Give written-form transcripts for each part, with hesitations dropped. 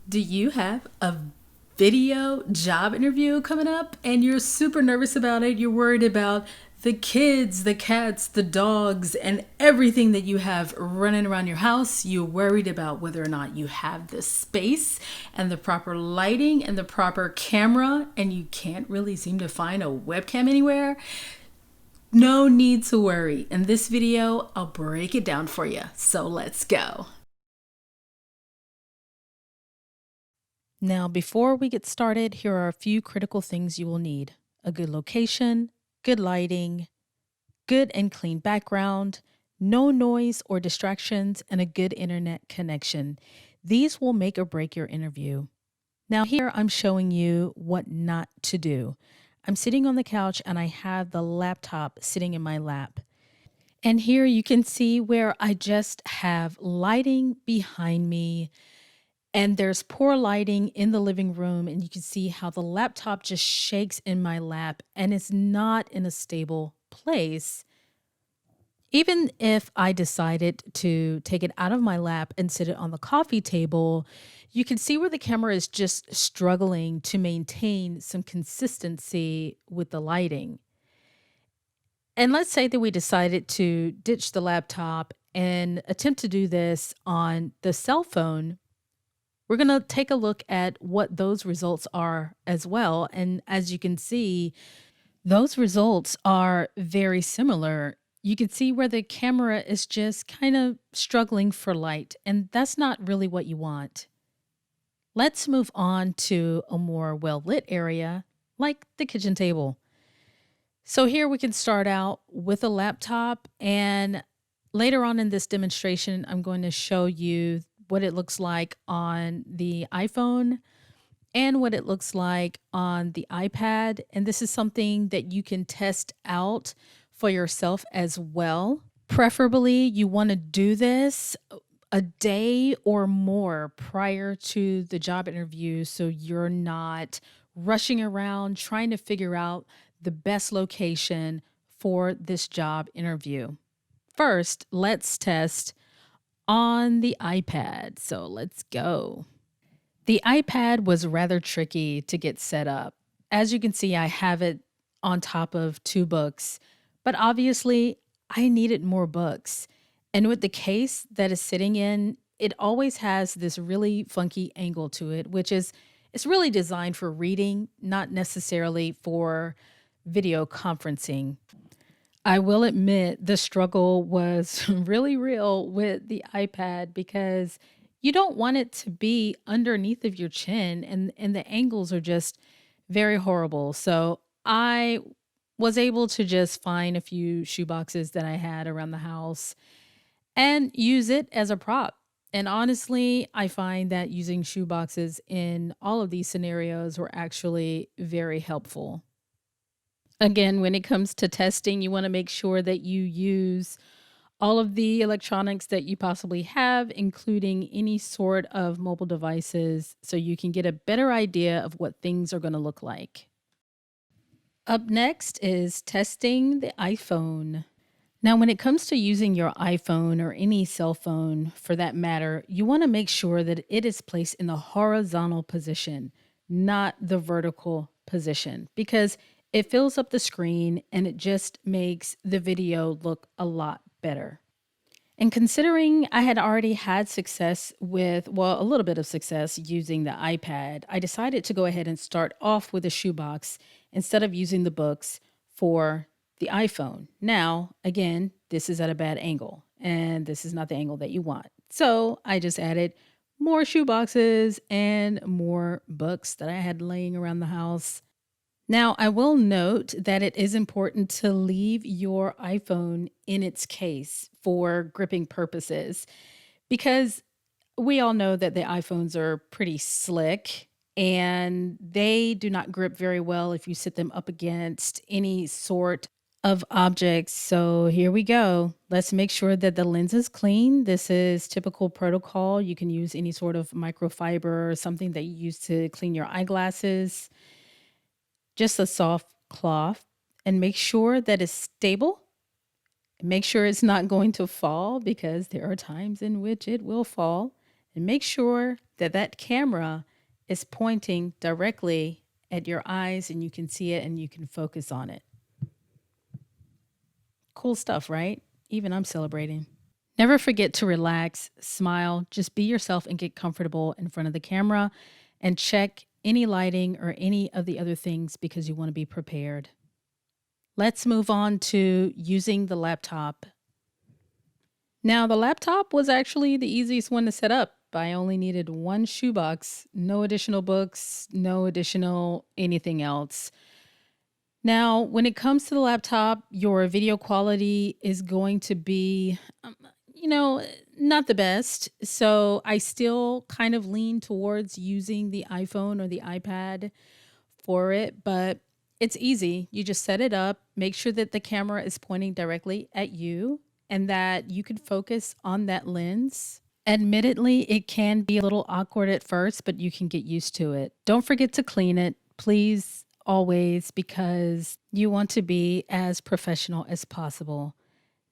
Do you have a video job interview coming up and you're super nervous about it? You're worried about the kids, the cats, the dogs, and everything that you have running around your house. You're worried about whether or not you have the space and the proper lighting and the proper camera, and you can't really seem to find a webcam anywhere. No need to worry. In this video, I'll break it down for you. So let's go. Now, before we get started, here are a few critical things you will need: a good location, good lighting, good and clean background, no noise or distractions, and a good internet connection. These will make or break your interview. Now, here I'm showing you what not to do. I'm sitting on the couch and I have the laptop sitting in my lap. And here you can see where I just have lighting behind me, and there's poor lighting in the living room, and you can see how the laptop just shakes in my lap and it's not in a stable place. Even if I decided to take it out of my lap and sit it on the coffee table, you can see where the camera is just struggling to maintain some consistency with the lighting. And let's say that we decided to ditch the laptop and attempt to do this on the cell phone. We're going to take a look at what those results are as well. And as you can see, those results are very similar. You can see where the camera is just kind of struggling for light, and that's not really what you want. Let's move on to a more well lit area like the kitchen table. So here we can start out with a laptop, and later on in this demonstration, I'm going to show you what it looks like on the iPhone and what it looks like on the iPad. And this is something that you can test out for yourself as well. Preferably, you want to do this a day or more prior to the job interview so you're not rushing around trying to figure out the best location for this job interview. First, let's test on the iPad. So let's go. The iPad was rather tricky to get set up. As you can see, I have it on top of two books, but obviously I needed more books. And with the case that is sitting in, it always has this really funky angle to it, which is it's really designed for reading, not necessarily for video conferencing. I will admit the struggle was really real with the iPad because you don't want it to be underneath of your chin, and the angles are just very horrible. So I was able to just find a few shoe boxes that I had around the house and use it as a prop. And honestly, I find that using shoe boxes in all of these scenarios were actually very helpful. Again, when it comes to testing, you want to make sure that you use all of the electronics that you possibly have, including any sort of mobile devices, so you can get a better idea of what things are going to look like. Up next is testing the iPhone. Now, when it comes to using your iPhone or any cell phone for that matter, you want to make sure that it is placed in the horizontal position, not the vertical position, because it fills up the screen and it just makes the video look a lot better. And considering I had already had success with, well, a little bit of success using the iPad, I decided to go ahead and start off with a shoebox instead of using the books for the iPhone. Now, again, this is at a bad angle, and this is not the angle that you want. So I just added more shoeboxes and more books that I had laying around the house. Now, I will note that it is important to leave your iPhone in its case for gripping purposes because we all know that the iPhones are pretty slick and they do not grip very well if you sit them up against any sort of objects. So here we go. Let's make sure that the lens is clean. This is typical protocol. You can use any sort of microfiber or something that you use to clean your eyeglasses, just a soft cloth, and make sure that it's stable. Make sure it's not going to fall because there are times in which it will fall. And make sure that that camera is pointing directly at your eyes and you can see it and you can focus on it. Cool stuff, right? Even I'm celebrating. Never forget to relax, smile, just be yourself and get comfortable in front of the camera and check any lighting or any of the other things because you want to be prepared. Let's move on to using the laptop. Now, the laptop was actually the easiest one to set up. I only needed one shoebox, no additional books, no additional anything else. Now, when it comes to the laptop, your video quality is going to be, you know, not the best. So I still kind of lean towards using the iPhone or the iPad for it, but it's easy. You just set it up, make sure that the camera is pointing directly at you and that you can focus on that lens. Admittedly, it can be a little awkward at first, but you can get used to it. Don't forget to clean it, please, always, because you want to be as professional as possible.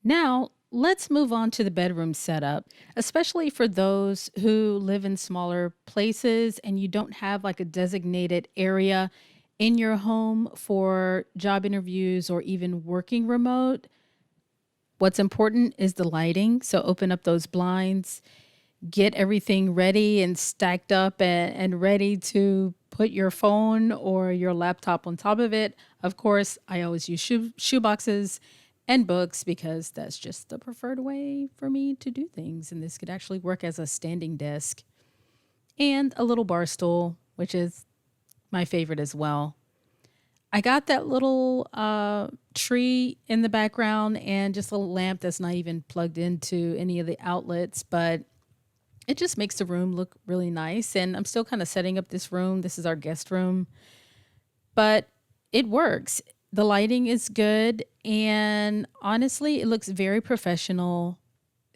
Now, let's move on to the bedroom setup, especially for those who live in smaller places and you don't have like a designated area in your home for job interviews or even working remote. What's important is the lighting. So open up those blinds, get everything ready and stacked up and ready to put your phone or your laptop on top of it. Of course, I always use shoe boxes and books because that's just the preferred way for me to do things. And this could actually work as a standing desk and a little bar stool, which is my favorite as well. I got that little tree in the background and just a little lamp that's not even plugged into any of the outlets, but it just makes the room look really nice. And I'm still kind of setting up this room. This is our guest room, but it works. The lighting is good. And honestly, it looks very professional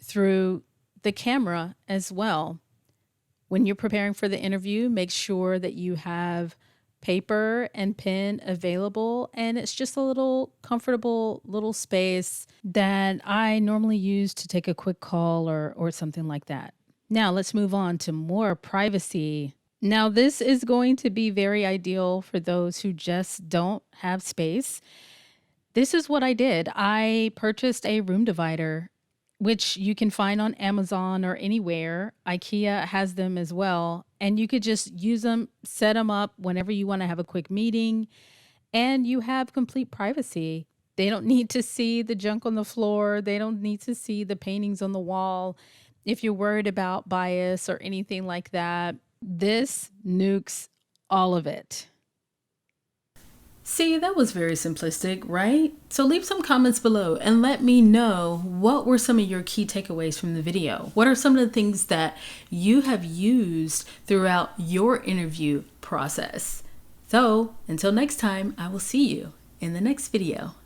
through the camera as well. When you're preparing for the interview, make sure that you have paper and pen available. And it's just a little comfortable little space that I normally use to take a quick call or something like that. Now let's move on to more privacy. Now, this is going to be very ideal for those who just don't have space. This is what I did. I purchased a room divider, which you can find on Amazon or anywhere. IKEA has them as well. And you could just use them, set them up whenever you want to have a quick meeting, and you have complete privacy. They don't need to see the junk on the floor. They don't need to see the paintings on the wall. If you're worried about bias or anything like that, this nukes all of it. See, that was very simplistic, right? So leave some comments below and let me know what were some of your key takeaways from the video. What are some of the things that you have used throughout your interview process? So until next time, I will see you in the next video.